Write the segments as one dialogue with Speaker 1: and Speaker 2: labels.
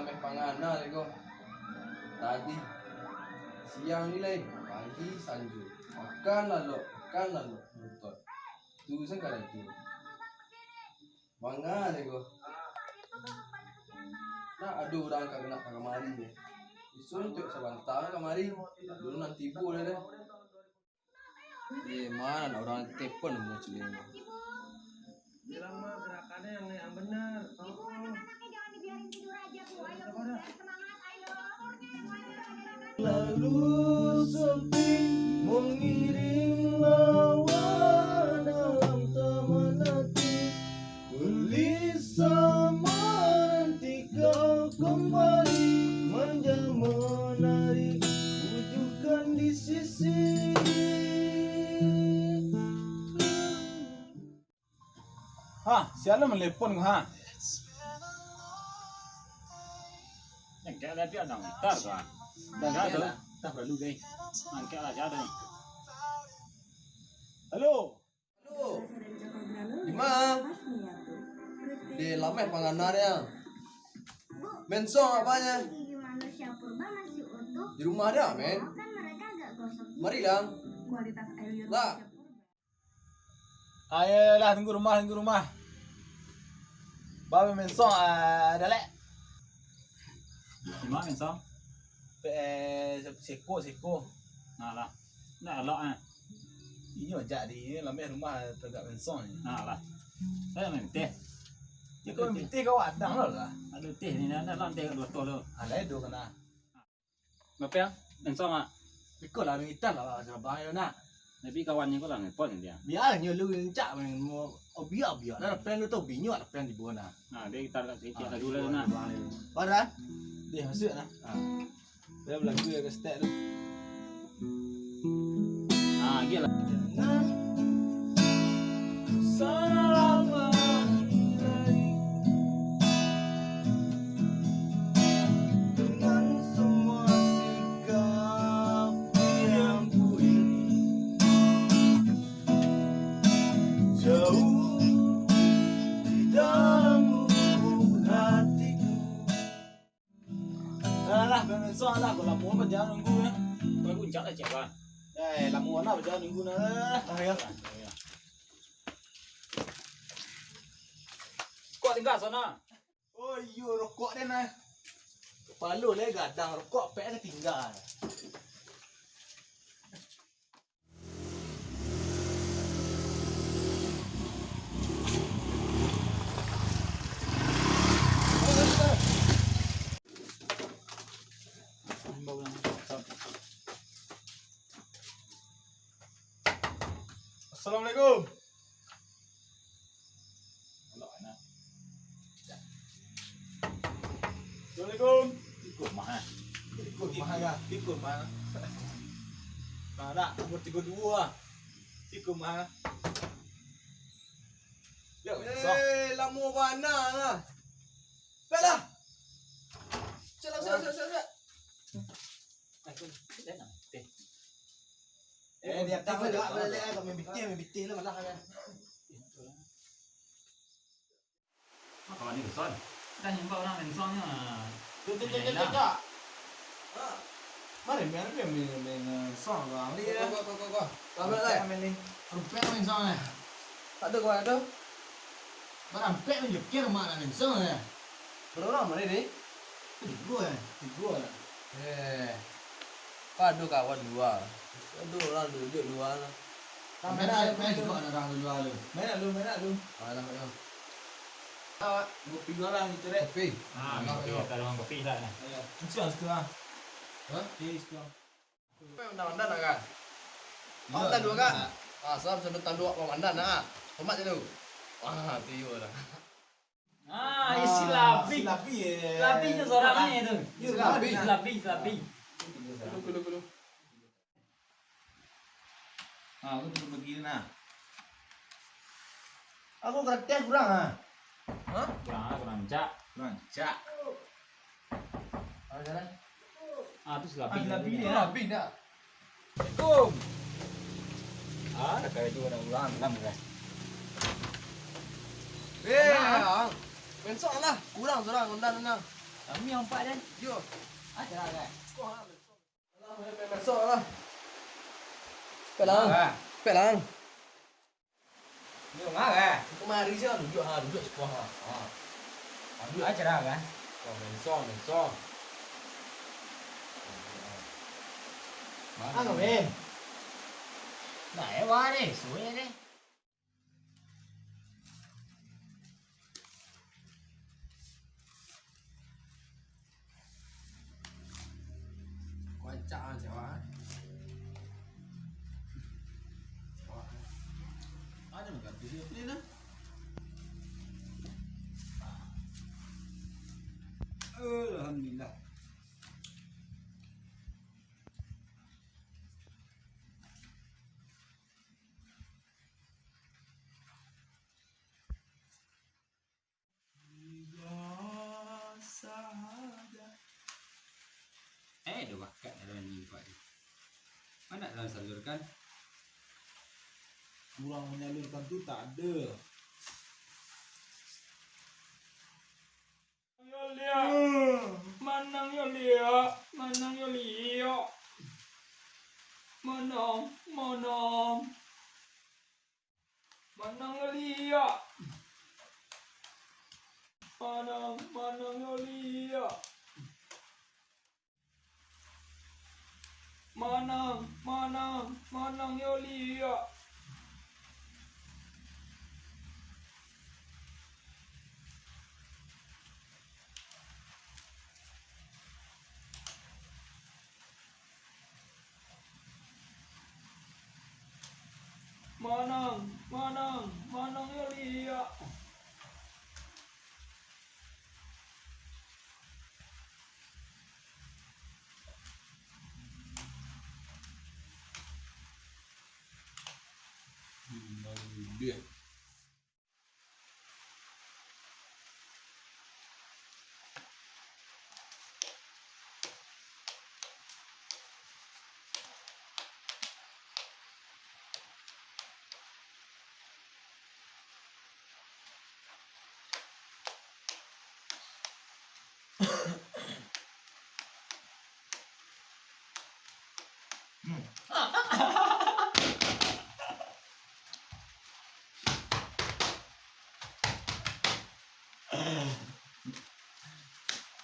Speaker 1: lameh pangana lego. Tadi siang ni lagi, pagi sanju. Makan lalu, betul. Tu sekarang tu. Manga lego. Nah, ada orang kagak nak kamari ni. Isun cuk sebentar kamari. Dulu nanti tipu deh. Mana ada orang telepon macam ni.
Speaker 2: Bilang mah gerakannya yang benar.
Speaker 3: Jangan dibiarin tidur aja, Bu. Ayo, Bu. Semangat, ayo.
Speaker 2: Lalu sepi mengiring lawan dalam taman hati. Gelisah nanti kau kembali manja menarik bujukan di sisi.
Speaker 4: Ha, siapa melepon ha?
Speaker 5: Yang kaya dia ada gitar kan? Dan ada, tak perlu deh. Angkat aja deh.
Speaker 4: Halo.
Speaker 1: Halo. Di mana? Di lameh panganannya. Mensong apanya?
Speaker 3: Manusia purba masih utuh.
Speaker 1: Di rumah ada, men.
Speaker 3: Kan mereka agak gosok.
Speaker 1: Mari lang.
Speaker 3: Kualitas air
Speaker 1: Lah.
Speaker 4: Ayolah, tunggu rumah. Bawa mensong ada lek.
Speaker 5: Di mana Song?
Speaker 4: Seko.
Speaker 5: Nah lah, nah lo ah,
Speaker 4: Ini wajak di lameh rumah tegak mensong ni.
Speaker 5: nah lah. Saya main teh.
Speaker 4: Dia kau minta kau adang lah.
Speaker 5: Ada teh ni, ada lantai dua tol lo.
Speaker 4: Ada itu kena.
Speaker 5: Ngapa yang? Song ah,
Speaker 4: Ikut lah minta lah macam bahaya nak.
Speaker 5: tapi kawannya kau lah ngepon dia.
Speaker 4: Biar nyu lu cak mau biar. Dah pen lu tu binyot pen di bawah nah.
Speaker 5: Nah, dia gitar kat sikit ada dulu lah.
Speaker 4: Pada dia masuk nah. Dia berlagu ya ke step tu.
Speaker 5: Ah, gila.
Speaker 2: Selama ini dengan semua sikap yang ku ini jauh di dalam lubuk hatiku.
Speaker 4: Lah, mensong lah kalau mau berjalan nunggu ya.
Speaker 5: Kau guncak lah cek kan?
Speaker 4: Lama nak berjalan nunggu nah. Ya.
Speaker 5: Kau tinggal sana.
Speaker 4: Oh, yo rokok dia nah. Kepala le gadang rokok pek ketinggal. Assalamualaikum. Assalamualaikum.
Speaker 5: Ikut mah.
Speaker 4: Ikut mana? Nah, dah umur 32. Ikut mana? Ya,
Speaker 1: Lama mana lah. Baiklah. Siap.
Speaker 4: Dia tak ada balik kau main bitin lah malah kan.
Speaker 5: Kawan ni son. Dah nyembah orang main songnya.
Speaker 4: Cak. Mari main song bang.
Speaker 1: Kau. Kamera lah.
Speaker 4: Main ni. Rupiah main song ni.
Speaker 1: Tak ada kau ada.
Speaker 4: Barang pek main jekir mana main song ni.
Speaker 1: Berapa mana ni?
Speaker 4: Tiga.
Speaker 1: Padu kawan dua. Aduh orang duduk dua lah.
Speaker 4: Main juga orang dua lu. Main lu.
Speaker 1: Alah ayo.
Speaker 4: Gua pinggir orang itu dek.
Speaker 1: Kopi.
Speaker 5: Ah, kalau orang kopi dah nah.
Speaker 4: Ayo. Setengah.
Speaker 1: Hah?
Speaker 4: Setengah.
Speaker 1: Mandan nak kan? Mandan dua kan? Asal sedotan dua mandan nak. Tomat je tu. Wah, tiup dah.
Speaker 5: Ah, isi lapi. Lapi tu seorang ni tu. Lapi.
Speaker 1: Kulu.
Speaker 4: Ah, aku tu begini nah. Aku kertas kurang ah.
Speaker 1: Hah?
Speaker 5: Kurang cak.
Speaker 4: Cak.
Speaker 1: Apa jalan?
Speaker 5: Ah, tu lapi.
Speaker 4: Lapi
Speaker 1: Ini
Speaker 4: dia.
Speaker 1: rapi dah.
Speaker 4: Assalamualaikum.
Speaker 5: Ah, dah kaya tu ada ulang kan.
Speaker 1: Bang. Pensok lah. Kurang seorang mandan.
Speaker 4: Kami yang empat dan.
Speaker 1: Yo.
Speaker 4: Ada kan?
Speaker 1: Masuk lah. Pelang. Pelang.
Speaker 4: Ni ngah kan?
Speaker 1: Kemari je duduk sebuah ha.
Speaker 4: Duduk aja dah kan?
Speaker 1: Mensong.
Speaker 4: Mana men? Nah, wah ni, suwe ni.
Speaker 1: Quan trọng là chả
Speaker 4: Ada macam tu dia ni lah. Alhamdulillah.
Speaker 5: Ada bakat dalam nyimpan. Mana dalam salurkan?
Speaker 4: Kurang menyalurkan tu tak ada.
Speaker 6: Manang yo lia, manang yo lia. Manang yo lia. Manang yo lia. Manang yo lia. Manang yo lia.
Speaker 1: Dia.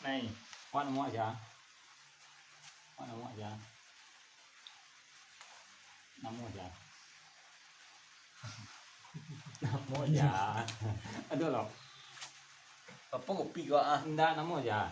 Speaker 5: Này, quan mọi giá. Quan mọi giá. Năm mọi giá. Năm mọi giá. Aduh loh.
Speaker 4: Apa kopi kau ah?
Speaker 5: Enggak, năm mọi giá.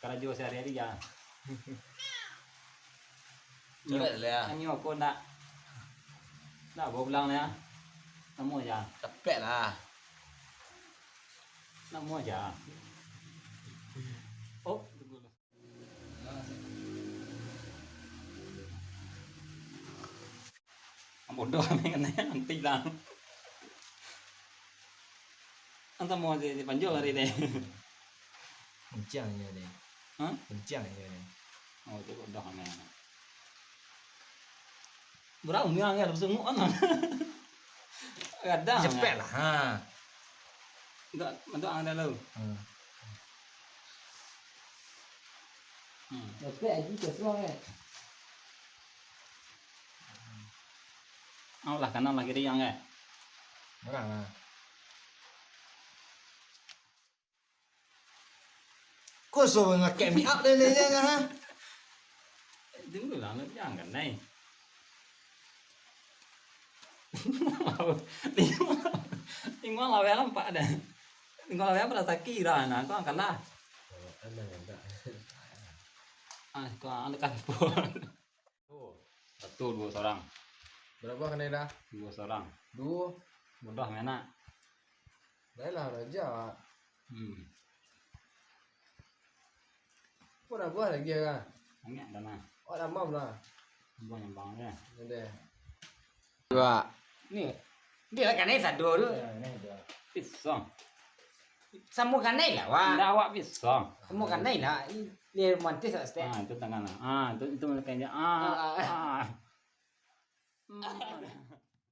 Speaker 5: Karena jual sehari-hari ya.
Speaker 4: Cepat lah.
Speaker 5: Anh yêu cô đã. Đã bố lăng nè. Năm mọi giá.
Speaker 4: Cepet lah.
Speaker 5: Năm mọi giá. Oh, tunggu dulu. Bodoh nih katanya nanti lang. Anta mau di panjol hari deh.
Speaker 4: Kencang je ni.
Speaker 5: Hah?
Speaker 4: Kencang je ni.
Speaker 5: Oh, itu bodoh nih. Berapa yang ya langsung muan. Kadang.
Speaker 4: Cepet lah. Ha.
Speaker 5: Enggak, bentuk ang dah lu.
Speaker 1: Cepet aja kesuang
Speaker 5: Ang lah kanan lah kiri yang eh.
Speaker 4: Orang lah. Kau suruh pakai make up dan dia kan ha?
Speaker 5: Dulu lah, lu jangan nih. Tinggal lawe lampak dah. Tinggal lawe berasa kira nah, kau angkat lah. Ah, kau anda kasih pun. Betul 2 orang.
Speaker 1: Berapa kena dah?
Speaker 5: 2 orang.
Speaker 1: 2.
Speaker 5: Bodoh mana?
Speaker 1: Dah lah raja. Kau dah buat lagi kan?
Speaker 5: Angkat dah nah.
Speaker 1: Oh dah mau lah.
Speaker 5: Buang yang bang ya.
Speaker 1: Ada. Dua.
Speaker 7: Ni dia kan ni satu tu.
Speaker 5: Pisang.
Speaker 7: Semua kan ni lah wah.
Speaker 5: Dah awak pisang.
Speaker 7: Semua kan ni lah. Dia mantis tak step.
Speaker 5: Ah, itu tangan. Ah, itu mereka. Ah.